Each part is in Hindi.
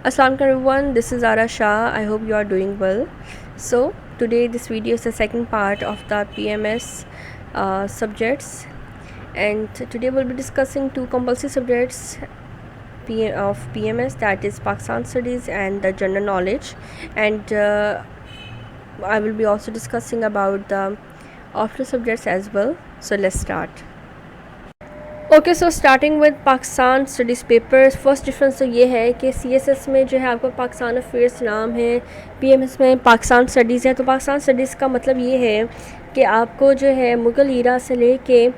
Assalamu alaikum everyone, this is Ara Shah. I hope you are doing well. So today this video is the second part of the PMS subjects, and today we'll be discussing two compulsory subjects of PMS, that is Pakistan Studies and the General Knowledge, and I will be also discussing about the optional subjects as well. So let's start. Okay, so starting with Pakistan studies papers. First difference तो ये है कि CSS में जो है आपका पाकिस्तान अफेयर्स नाम है, PMS में पाकिस्तान स्टडीज़ है। तो पाकिस्तान स्टडीज़ का मतलब ये है कि आपको जो है मुग़ल ईरा से लेके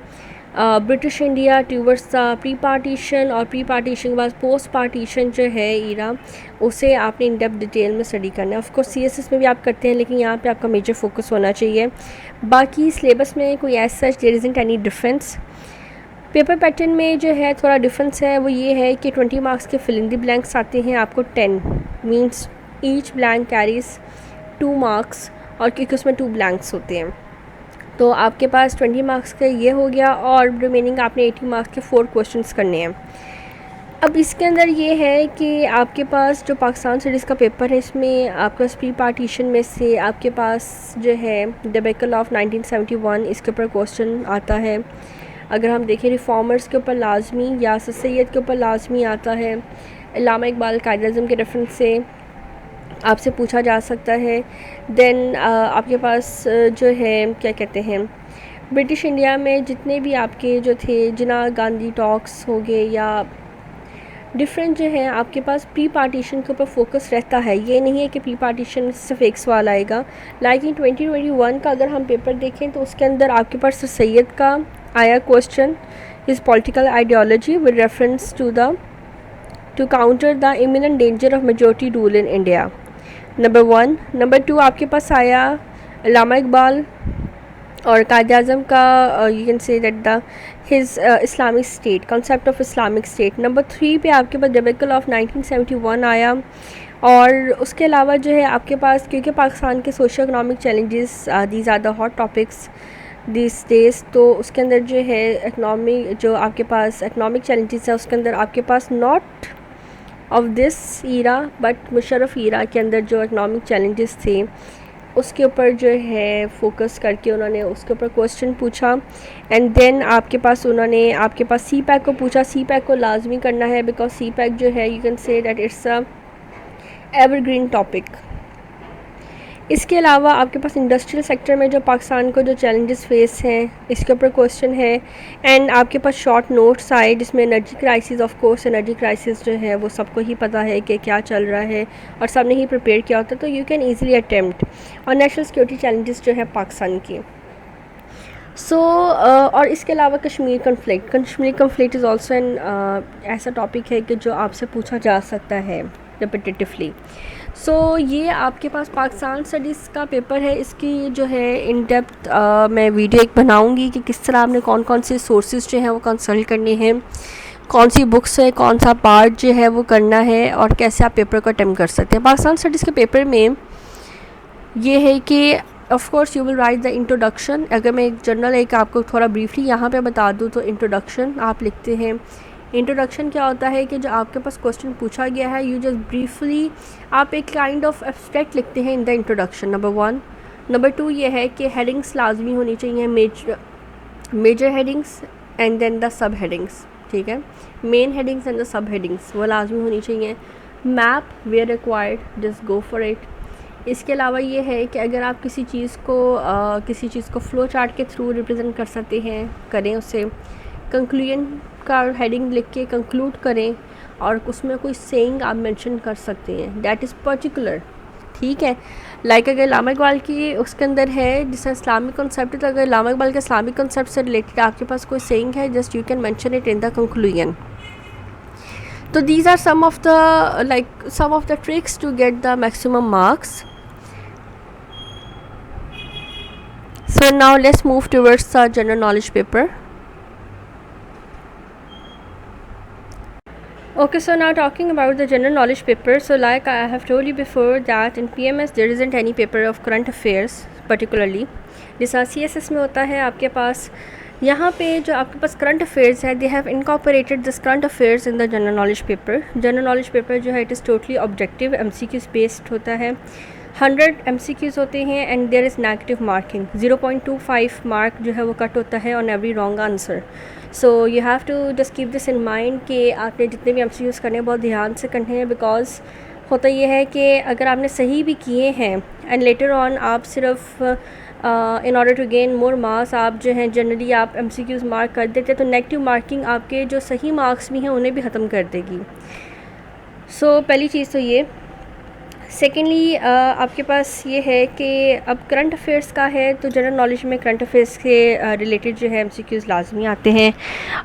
British India towards the pre partition और प्री पार्टीशन के बाद पोस्ट पार्टीशन जो है ईरा, उसे आपने इन डेप्थ डिटेल में स्टडी करना है। ऑफ कोर्स CSS में भी आप करते हैं, लेकिन यहाँ पे आपका मेजर फोकस होना चाहिए। बाकी सिलेबस में कोई as such there isn't any difference. Paper pattern में जो है थोड़ा डिफरेंस है, वो ये है कि 20 मार्क्स के फिल इन द ब्लैंक्स आते हैं आपको 10, means each blank carries 2 marks, और क्योंकि उसमें 2 ब्लैंक्स होते हैं तो आपके पास 20 मार्क्स का ये हो गया, और रिमेनिंग आपने 80 मार्क्स के 4 क्वेश्चंस करने हैं। अब इसके अंदर ये है कि आपके पास जो पाकिस्तान स्टडीज़ का पेपर है, इसमें आपका प्री पार्टीशन में से आपके पास जो है डिबेकल ऑफ 1971, इसके ऊपर क्वेश्चन आता है। अगर हम देखें रिफॉर्मर्स के ऊपर लाजमी, यासर सैयद के ऊपर लाजमी आता है। अल्लामा इकबाल कायद-ए-आज़म के रेफरेंस से आपसे पूछा जा सकता है। देन आपके पास जो है क्या कहते हैं, ब्रिटिश इंडिया में जितने भी आपके जो थे जिना गांधी टॉक्स हो गए या डिफरेंट जो है आपके पास प्री पार्टीशन के ऊपर फोकस रहता है। ये नहीं है कि प्री पार्टीशन सिर्फ एक सवाल आएगा। लाइक इन 2021 का अगर हम पेपर देखें तो उसके अंदर आपके पास सर सैयद का आया question, is political ideology with reference to counter the imminent danger of majority rule in India, number 1। Number 2 आपके पास आया अल्लामा इकबाल और कायद-ए-आज़म का you can say that the his Islamic state, concept of Islamic state. Number 3 पे आपके पास डिबेकल ऑफ 1971 आया, और उसके अलावा जो है आपके पास, क्योंकि पाकिस्तान के socio economic challenges these are the hot topics this days, तो उसके अंदर जो है इकनॉमी जो आपके पास इकनॉमिक चैलेंजेस है, उसके अंदर आपके पास not of this era but Musharraf era के अंदर जो इकनॉमिक चैलेंजेस थे उसके ऊपर जो है फोकस करके उन्होंने उसके ऊपर क्वेश्चन पूछा। एंड देन आपके पास उन्होंने आपके पास CPAC को पूछा। CPAC को लाजमी करना है बिकॉज CPAC जो है you can say that it's a evergreen topic. इसके अलावा आपके पास इंडस्ट्रियल सेक्टर में जो पाकिस्तान को जो चैलेंजेस फेस हैं इसके ऊपर क्वेश्चन है। एंड आपके पास शॉर्ट नोट्स आए जिसमें energy crisis, of course energy crisis जो है वो सबको ही पता है कि क्या चल रहा है और सब ने ही प्रिपेयर किया होता है, तो यू कैन ईज़िली अटेम्प्ट। और नेशनल सिक्योरिटी चैलेंजेस जो है पाकिस्तान की। और इसके अलावा Kashmir conflict is also an ऐसा टॉपिक है कि जो आपसे पूछा जा सकता है रिपीटेटिवली। ये आपके पास पाकिस्तान स्टडीज़ का पेपर है। इसकी जो है इन डेप्थ मैं वीडियो एक बनाऊंगी कि किस तरह आपने कौन कौन से सोर्सेज जो हैं वो कंसल्ट करने हैं, कौन सी बुक्स है, कौन सा पार्ट जो है वो करना है, और कैसे आप पेपर को अटेम्प्ट कर सकते हैं। पाकिस्तान स्टडीज़ के पेपर में ये है कि of course you will write the introduction. अगर मैं एक जनरल एक आपको थोड़ा ब्रीफली यहाँ पे बता दूँ तो इंट्रोडक्शन आप लिखते हैं। इंट्रोडक्शन क्या होता है कि जो आपके पास क्वेश्चन पूछा गया है यू जस्ट ब्रीफली आप एक काइंड ऑफ एब्स्ट्रैक्ट लिखते हैं in the introduction, number 1। Number 2 ये है कि हेडिंग्स लाजमी होनी चाहिए, major headings and then the sub headings, ठीक है। Main headings and the sub headings वो लाजमी होनी चाहिए। Map where required just go for it. इसके अलावा ये है कि अगर आप किसी चीज़ को फ्लो चार्ट के थ्रू रिप्रेजेंट कर सकते हैं, करें उसे। कंक्लूजन का हेडिंग लिख के कंक्लूड करें, और उसमें कोई सेइंग आप मेंशन कर सकते हैं दैट इज़ पर्टिकुलर, ठीक है। लाइक अगर अल्लामा इकबाल की उसके अंदर है जिसमें इस्लामिक कॉन्सेप्ट है, तो अगर अल्लामा इकबाल के इस्लामिक कॉन्सेप्ट से रिलेटेड आपके पास कोई सेइंग है, just you can mention it in the conclusion. तो these are some of the tricks to get the maximum marks. So now let's move towards the general knowledge paper. Okay, so now talking about the general knowledge paper. So like I have told you before that in PMS there isn't any paper of current affairs particularly. जैसा CSS में होता है आपके पास यहाँ पे जो आपके पास करंट अफेयर्स है, they have incorporated this current affairs in the general knowledge paper. General knowledge paper जो है it is totally objective MCQs based होता है। 100 MCQs होते हैं and there is negative marking. 0.25 mark जो है वो कट होता है on every wrong answer. So you have to just keep this in mind कि आपने जितने भी MCQs करने हैं बहुत ध्यान से करने हैं, बिकॉज होता ये है कि अगर आपने सही भी किए हैं एंड लेटर ऑन आप सिर्फ in order to gain more marks आप जो हैं जनरली आप MCQs मार्क कर देते, तो नेगेटिव मार्किंग आपके जो सही मार्क्स भी हैं उन्हें भी ख़त्म कर देगी। सो पहली चीज़ तो ये। सेकेंडली आपके पास ये है कि अब करंट अफेयर्स का है, तो जनरल नॉलेज में करंट अफेयर्स के रिलेटेड जो है MCQs लाजमी आते हैं।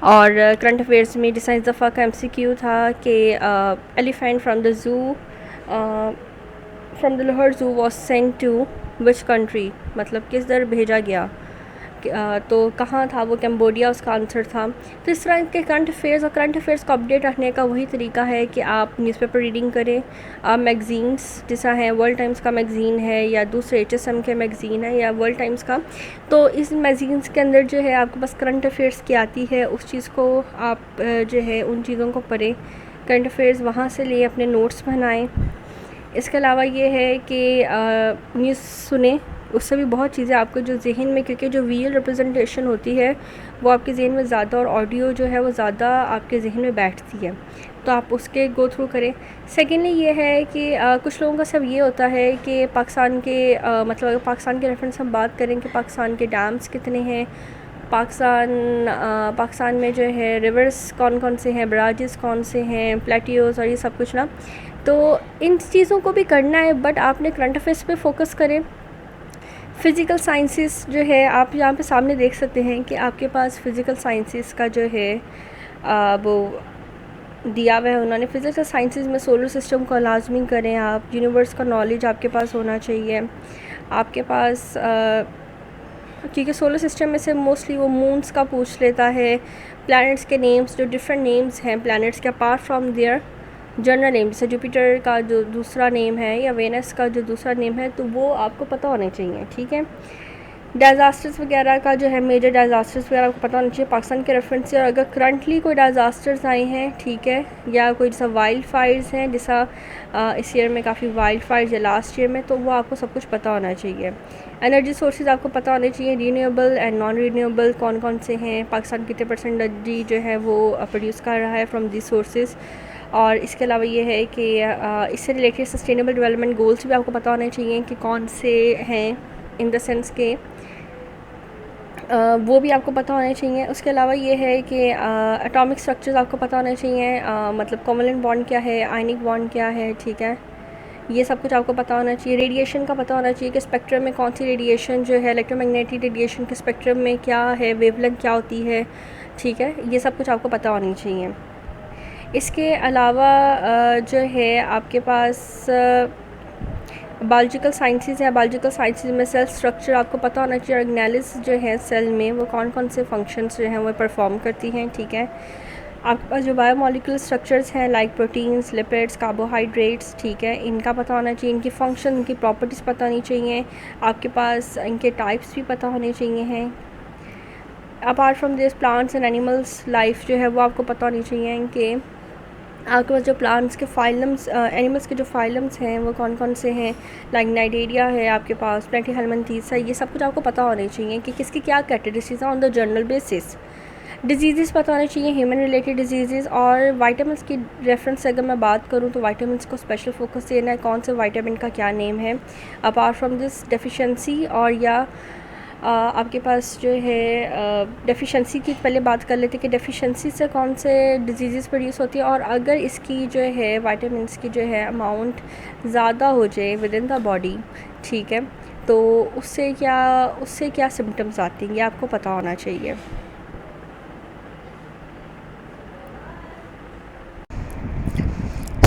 और करंट अफेयर्स में जिस दफ़ा का MCQ था कि elephant from the zoo from the Lahore zoo was sent to which country, मतलब किस दर भेजा गया, तो कहाँ था वो, कैम्बोडिया उसका आंसर था। तो इस तरह के करंट अफेयर्स और करंट अफेयर्स को अपडेट रखने का वही तरीका है कि आप न्यूज़पेपर रीडिंग करें, आप मैगज़ीन्स जैसा है वर्ल्ड टाइम्स का मैगज़ीन है या दूसरे HSM के मैगज़ीन है या वर्ल्ड टाइम्स का, तो इस मैगज़ीन्स के अंदर जो है आपके पास करंट अफेयर्स की आती है, उस चीज़ को आप जो है उन चीज़ों को पढ़ें, करंट अफेयर्स वहाँ से ले अपने नोट्स बनाएँ। इसके अलावा ये है कि न्यूज़ सुने, उससे भी बहुत चीज़ें आपको जो जहन में, क्योंकि जो विजुअल रिप्रेजेंटेशन होती है वो आपके जहन में ज़्यादा और ऑडियो जो है वो ज़्यादा आपके जहन में बैठती है, तो आप उसके गो थ्रू करें। सेकेंडली ये है कि कुछ लोगों का सब ये होता है कि पाकिस्तान के मतलब अगर पाकिस्तान के रेफरेंस हम बात करें कि पाकिस्तान के डैम्स कितने हैं, पाकिस्तान में जो है रिवर्स कौन कौन से हैं, बराजेस कौन से हैं, प्लेटियोज़ और ये सब कुछ ना, तो इन चीज़ों को भी करना है, बट आपने करंट अफेयर्स पे फोकस करें। फ़िज़िकल साइंसेस जो है आप यहाँ पे सामने देख सकते हैं कि आपके पास फ़िज़िकल साइंसेस का जो है वो दिया हुआ है उन्होंने। फ़िज़िकल साइंसेस में सोलर सिस्टम को लाजमी करें आप, यूनिवर्स का नॉलेज आपके पास होना चाहिए आपके पास, क्योंकि सोलर सिस्टम में से मोस्टली वो मून्स का पूछ लेता है, प्लैनेट्स के नेम्स जो डिफरेंट नेम्स हैं प्लैनेट्स के apart from their general name, जैसे जुपिटर का जो दूसरा नेम है या वेनस का जो दूसरा नेम है, तो वो आपको पता होने चाहिए, ठीक है। डिज़ास्टर्स वगैरह का जो है मेजर डिज़ास्टर्स वगैरह आपको पता होना चाहिए पाकिस्तान के रेफरेंस से, और अगर करंटली कोई डिज़ास्टर्स आए हैं, ठीक है, या कोई जैसा वाइल्ड फायर्स हैं, जैसा इस ईयर में काफ़ी वाइल्ड फायर्स या लास्ट ईयर में, तो वो आपको सब कुछ पता होना चाहिए। एनर्जी सोर्सेज आपको पता होने चाहिए, रीन्यूएबल एंड नॉन रीन्यूएबल कौन कौन से हैं, पाकिस्तान कितने % एनर्जी जो है वो प्रोड्यूस कर रहा है फ्रॉम दिस सोर्सेज। और इसके अलावा ये है कि इससे रिलेटेड सस्टेनेबल डेवलपमेंट गोल्स भी आपको पता होने चाहिए कि कौन से हैं, इन द सेंस के वो भी आपको पता होने चाहिए। उसके अलावा ये है कि एटॉमिक स्ट्रक्चर्स आपको पता होने चाहिए, मतलब कोवलेंट बॉन्ड क्या है, आयनिक बॉन्ड क्या है, ठीक है, ये सब कुछ आपको पता होना चाहिए। रेडिएशन का पता होना चाहिए कि स्पेक्ट्रम में कौन सी रेडिएशन जो है, इलेक्ट्रोमैग्नेटिक रेडिएशन के स्पेक्ट्रम में क्या है, वेवलेंथ क्या होती है, ठीक है, ये सब कुछ आपको पता होनी चाहिए। इसके अलावा जो है आपके पास बायोलॉजिकल साइंसेस है, बायोलॉजिकल साइंसेस में सेल स्ट्रक्चर आपको पता होना चाहिए, ऑर्गेनेल्स जो है सेल में वो कौन कौन से फंक्शंस जो हैं वो परफॉर्म करती हैं, ठीक है। आपके पास जो बायोमोलिकुलर स्ट्रक्चर्स हैं लाइक प्रोटीन्स, लिपिड्स, कार्बोहाइड्रेट्स, ठीक है, इनका पता होना चाहिए, इनकी फंक्शन, इनकी प्रॉपर्टीज़ पता होनी चाहिए, आपके पास इनके टाइप्स भी पता होने चाहिए हैं। Apart from this plants and animals life जो है वो आपको पता होनी चाहिए इनके, आपके पास जो प्लांट्स के फाइलम्स, एनिमल्स के जो फाइलम्स हैं वो कौन कौन से हैं, लाइक नाइडेरिया है आपके पास, प्लेटीहेल्मिन्थेस है, ये सब कुछ आपको पता होने चाहिए कि किसकी क्या कैरेक्टरिस्टिक्स हैं on the general basis. Disease पता होने चाहिए, ह्यूमन रिलेटेड डिजीज़। और वाइटामिन्स की रेफरेंस से अगर मैं बात करूँ तो वाइटामिन्स को स्पेशल फोकस देना है, कौन से वाइटामिन का क्या नेम है, अपार्ट फ्रॉम दिस डेफिशिएंसी, और या आपके पास जो है डेफिशिएंसी की पहले बात कर लेते हैं कि डेफिशिएंसी से कौन से डिजीज़ प्रोड्यूस होती है, और अगर इसकी जो है वाइटामिन्स की जो है अमाउंट ज़्यादा हो जाए विद इन द बॉडी, ठीक है, तो उससे क्या सिम्टम्स आती हैं, ये आपको पता होना चाहिए।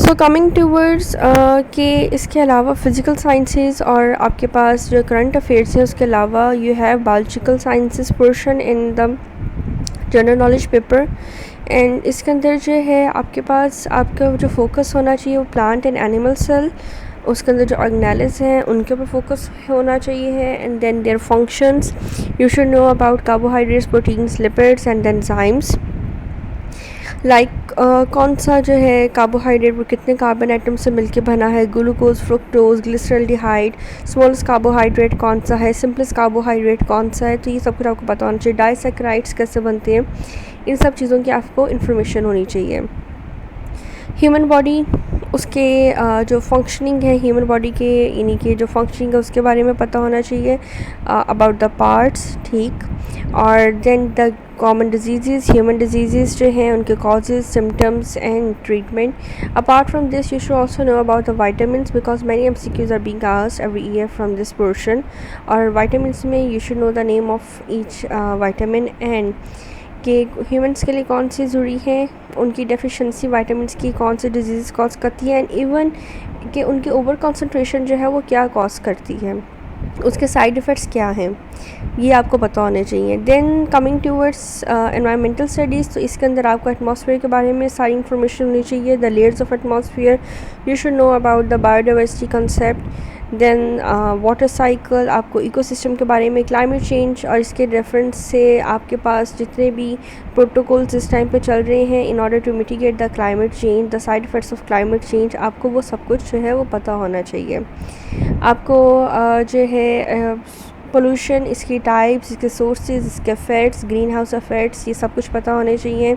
सो कमिंग टूवर्ड्स कि इसके अलावा फ़िज़िकल साइंसेस और आपके पास जो करंट अफेयर्स है, उसके अलावा you have biological sciences portion in the general knowledge paper, and इसके अंदर जो है आपके पास आपका जो फोकस होना चाहिए वो प्लांट एंड एनिमल सेल, उसके अंदर जो ऑर्गेनेल्स हैं उनके ऊपर फोकस होना चाहिए है, and then their functions you should know about carbohydrates, proteins, lipids and enzymes. Like कौन सा जो है कार्बोहाइड्रेट वो कितने कार्बन एटम से मिलके बना है, glucose, fructose, glyceraldehyde, smallest carbohydrate कौन सा है, सिंपलेस्ट कार्बोहाइड्रेट कौन सा है, तो ये सब कुछ आपको पता होना चाहिए। डाइसैकेराइड्स कैसे बनते हैं, इन सब चीज़ों की आपको इन्फॉर्मेशन होनी चाहिए। ह्यूमन बॉडी, उसके जो फंक्शनिंग है ह्यूमन बॉडी के, यानी कि जो फंक्शनिंग है उसके बारे में पता होना चाहिए, अबाउट द पार्ट्स, ठीक। और then the common diseases, human diseases जो हैं उनके causes, symptoms and treatment. Apart from this you should also know about the vitamins because many MCQs are being asked every year from this portion. और वाइटामिन्स में you should know the name of each vitamin and कि ह्यूमन्स के लिए कौन सी ज़रूरी है, उनकी डेफिशिएंसी वाइटामिन्स की कौन सी डिजीज़ कॉज करती है, एंड इवन कि उनकी ओवर कंसंट्रेशन जो है वो क्या कॉज करती है, उसके साइड इफ़ेक्ट्स क्या हैं, ये आपको पता होने चाहिए। Then coming towards environmental studies, तो इसके अंदर आपको एटमॉस्फेयर के बारे में सारी इन्फॉर्मेशन होनी चाहिए। The layers of atmosphere, you should know about the biodiversity concept. Then water cycle, आपको इकोसिस्टम के बारे में, क्लाइमेट चेंज, और इसके रेफरेंस से आपके पास जितने भी प्रोटोकॉल्स इस टाइम पे चल रहे हैं in order to mitigate the climate change, the side effects of climate change, आपको वो सब कुछ जो है वो पता होना चाहिए। आपको जो है पोल्यूशन, इसकी टाइप्स, इसके सोर्सेज, इसके इफ़ेक्ट्स, ग्रीन हाउस इफ़ेक्ट्स, ये सब कुछ पता होने चाहिए।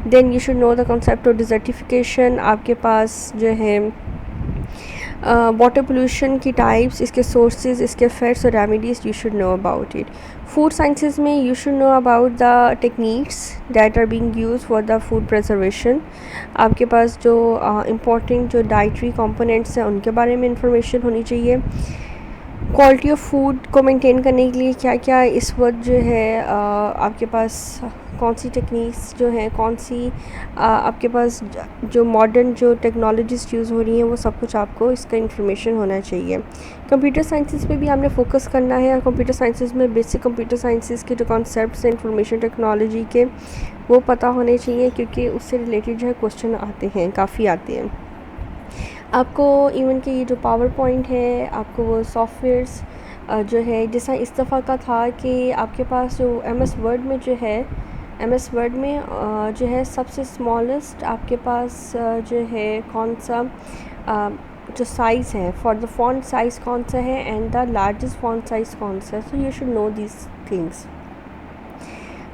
Then you should know the concept of desertification, आपके पास जो है वाटर पोल्यूशन की टाइप्स, इसके सोर्सेज, इसके इफ़ेक्ट्स और remedies, you should know about it. Food sciences में you should know about the techniques that are being used for the food preservation. आपके पास जो इम्पॉर्टेंट जो डाइटरी कंपोनेंट्स हैं उनके बारे में इंफॉर्मेशन होनी चाहिए। क्वालिटी ऑफ फूड को मेंटेन करने के लिए क्या क्या इस वक्त जो है आपके पास कौन सी टेक्निक्स जो हैं, कौन सी आपके पास जो मॉडर्न जो टेक्नोलॉजीज़ यूज़ हो रही हैं, वो सब कुछ आपको इसका इन्फॉर्मेशन होना चाहिए। कंप्यूटर साइंसेस पे भी हमने फोकस करना है, और कंप्यूटर साइंसेस में बेसिक कंप्यूटर साइंसेस के जो कॉन्सेप्ट्स हैं इंफॉर्मेशन टेक्नोलॉजी के, वो पता होने चाहिए, क्योंकि उससे रिलेटेड जो है क्वेश्चन आते हैं, काफ़ी आते हैं। आपको इवन कि ये जो पावर पॉइंट है, आपको वो सॉफ्टवेयर्स जो है, जैसा इस दफ़ा का था कि आपके पास जो MS वर्ड में जो है, MS वर्ड में जो है सबसे स्मॉलेस्ट आपके पास जो है कौन सा जो साइज़ है फॉर द फॉन्ट साइज़ कौन सा है, and the largest font size कौन सा है, so you should no this things.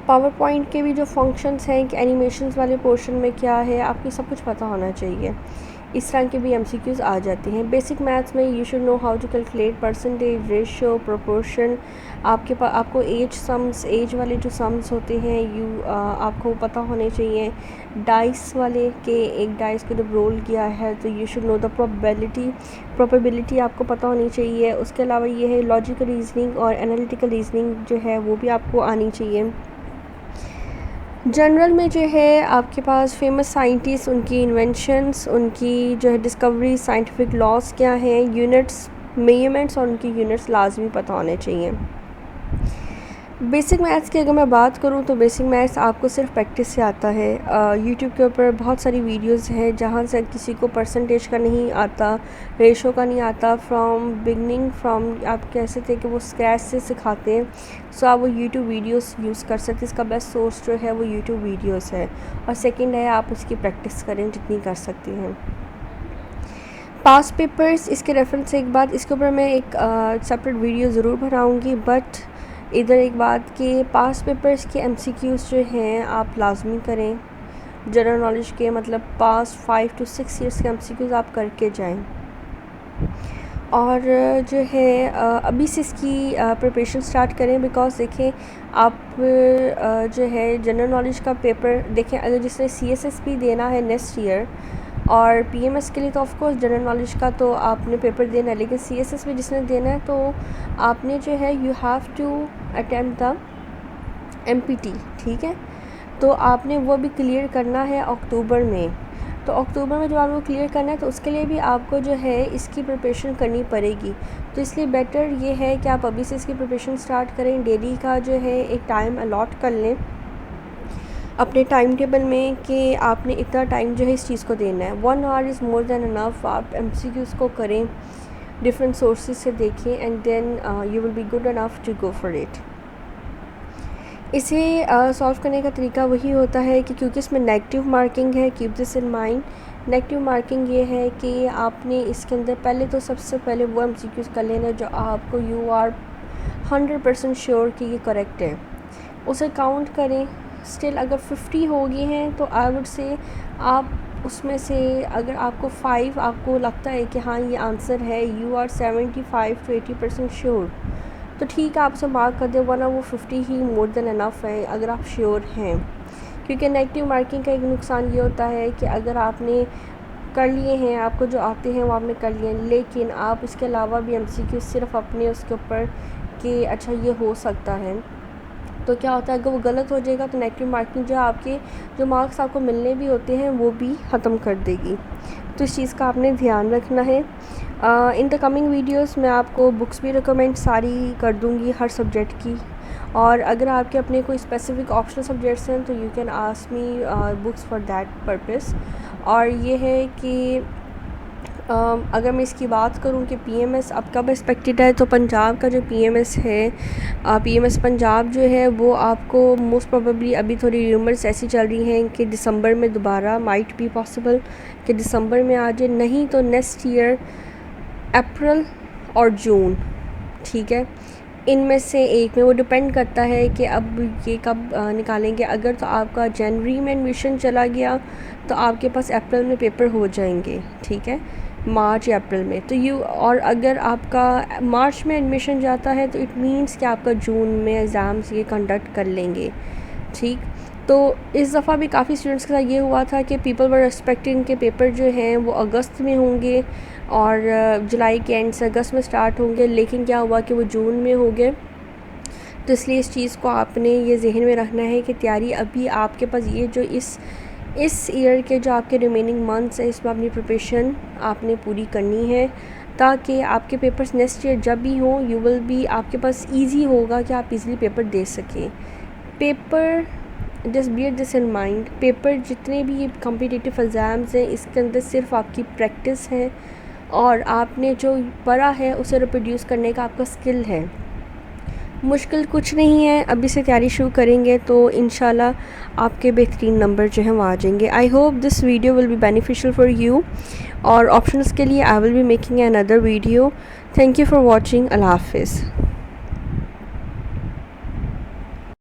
Power point के भी जो फंक्शंस हैं कि एनिमेशंस वाले पोर्शन में क्या है, आपको सब कुछ पता होना चाहिए। इस तरह के भी MCQs आ जाते हैं। बेसिक मैथ्स में you should know how to calculate percentage, ratio, proportion. आपको एज सम्स, एज वाले जो सम्स होते हैं आपको पता होने चाहिए। डाइस वाले के एक डाइस को जब रोल किया है तो you should know the probability आपको पता होनी चाहिए। उसके अलावा ये है लॉजिकल रीजनिंग और एनालिटिकल रीजनिंग जो है वो भी आपको आनी चाहिए। जनरल में जो है आपके पास फेमस साइंटिस्ट, उनकी इन्वेंशंस, उनकी जो है डिस्कवरी, साइंटिफिक लॉज क्या हैं, यूनिट्स, मेजरमेंट्स और उनकी यूनिट्स लाजमी पता होने चाहिए। बेसिक मैथ्स की अगर मैं बात करूं तो बेसिक मैथ्स आपको सिर्फ प्रैक्टिस से आता है। यूट्यूब के ऊपर बहुत सारी वीडियोस हैं जहां से किसी को परसेंटेज का नहीं आता, रेशो का नहीं आता, फ्रॉम आप कह सकते हैं कि वो स्क्रैच से सिखाते हैं। सो आप वो यूट्यूब वीडियोस यूज़ कर सकते हैं। इसका बेस्ट सोर्स जो है वो यूट्यूब वीडियोस है। और सेकंड है आप उसकी प्रैक्टिस करें जितनी कर सकते हैं। पास पेपर्स, इसके रेफरेंस से एक बात, इसके ऊपर मैं एक सेपरेट वीडियो ज़रूर बनाऊँगी, बट इधर एक बात कि पास पेपर्स के MCQs जो हैं आप लाजमी करें। जनरल नॉलेज के मतलब पास 5 to 6 ईयर्स के MCQs आप करके जाएं। और जो है अभी से इसकी प्रिपरेशन स्टार्ट करें, बिकॉज देखें आप जो है जनरल नॉलेज का पेपर देखें, अगर जिसने CSSP देना है नेक्स्ट ईयर और PMS के लिए तो ऑफकोर्स जनरल नॉलेज का तो आपने पेपर देना है, लेकिन CSS में जिसने देना है तो आपने जो है you have to attempt the MPT, ठीक है। तो आपने वो भी क्लियर करना है अक्टूबर में। तो अक्टूबर में जब आपको क्लियर करना है तो उसके लिए भी आपको जो है इसकी प्रिपरेशन करनी पड़ेगी। तो इसलिए बेटर ये है कि आप अभी से इसकी प्रिपरेशन स्टार्ट करें। डेली का जो है एक टाइम अलॉट कर लें। अपने टाइम टेबल में कि आपने इतना टाइम जो है इस चीज़ को देना है। 1 hour is more than enough. आप MCQs को करें, डिफरेंट सोर्सेज से देखें, and then you will be good enough to go for it. इसे सॉल्व करने का तरीका वही होता है कि क्योंकि इसमें नेगेटिव मार्किंग है, keep this in mind. Negative marking ये है कि आपने इसके अंदर पहले तो सबसे पहले वो MCQs कर लेना जो आपको यू आर 100% श्योर कि ये करेक्ट है, उसे काउंट करें। स्टिल अगर 50 हो गई हैं तो आई वुड से आप उसमें से अगर आपको 5 आपको लगता है कि हाँ ये आंसर है, यू आर 75 to 80% श्योर, तो ठीक है आप उसे मार्क कर दें, वरना वो 50 ही मोर देन इनफ है अगर आप श्योर हैं। क्योंकि नेगेटिव मार्किंग का एक नुकसान ये होता है कि अगर आपने कर लिए हैं, आपको जो आते हैं वो आपने कर लिए हैं, लेकिन आप इसके अलावा भी MCQ सिर्फ अपने उसके ऊपर कि अच्छा ये हो सकता है, तो क्या होता है अगर वो गलत हो जाएगा तो नेगेटिव मार्किंग जो आपके जो मार्क्स आपको मिलने भी होते हैं वो भी ख़त्म कर देगी। तो इस चीज़ का आपने ध्यान रखना है। इन द कमिंग वीडियोस मैं आपको बुक्स भी रिकमेंड सारी कर दूँगी हर सब्जेक्ट की, और अगर आपके अपने कोई स्पेसिफिक ऑप्शनल सब्जेक्ट्स हैं तो you can ask me books for that purpose. और ये है कि अगर मैं इसकी बात करूं कि PMS अब कब एक्सपेक्टेड है, तो पंजाब का जो PMS है, PMS पंजाब जो है वो आपको मोस्ट प्रोबेबली अभी थोड़ी र्यूमर्स ऐसी चल रही हैं कि दिसंबर में दोबारा माइट बी पॉसिबल कि दिसंबर में आ जाए, नहीं तो नेक्स्ट ईयर अप्रैल और जून, ठीक है, इनमें से एक में। वो डिपेंड करता है कि अब ये कब निकालेंगे। अगर तो आपका जनवरी में एडमिशन चला गया तो आपके पास अप्रैल में पेपर हो जाएंगे, ठीक है, मार्च या अप्रैल में। तो और अगर आपका मार्च में एडमिशन जाता है तो इट मीन्स कि आपका जून में एग्ज़ाम्स ये कंडक्ट कर लेंगे, ठीक। तो इस दफ़ा भी काफ़ी स्टूडेंट्स के साथ ये हुआ था कि पीपल वर एक्सपेक्टिंग के पेपर जो हैं वो अगस्त में होंगे और जुलाई के एंड से अगस्त में स्टार्ट होंगे, लेकिन क्या हुआ कि वो जून में हो गए। तो इसलिए इस चीज़ को आपने ये जहन में रखना है कि तैयारी अभी आपके पास ये जो इस ईयर के जो आपके रिमेनिंग मंथ्स हैं इसमें अपनी प्रिपरेशन आपने पूरी करनी है, ताकि आपके पेपर्स नेक्स्ट ईयर जब भी हों यू विल बी, आपके पास ईजी होगा कि आप इजीली पेपर दे सकें। Paper just bear this in mind, paper जितने भी कॉम्पिटिटिव एग्ज़ाम्स हैं इसके अंदर सिर्फ आपकी प्रैक्टिस है और आपने जो पढ़ा है उसे रिप्रोड्यूस करने का आपका स्किल है। मुश्किल कुछ नहीं है, अभी से तैयारी शुरू करेंगे तो इंशाल्लाह आपके बेहतरीन नंबर जो हैं वो आ जाएंगे। I hope this video will be beneficial for you, और ऑप्शंस के लिए I will be making another video. Thank you for watching. अल्लाह हाफिज़।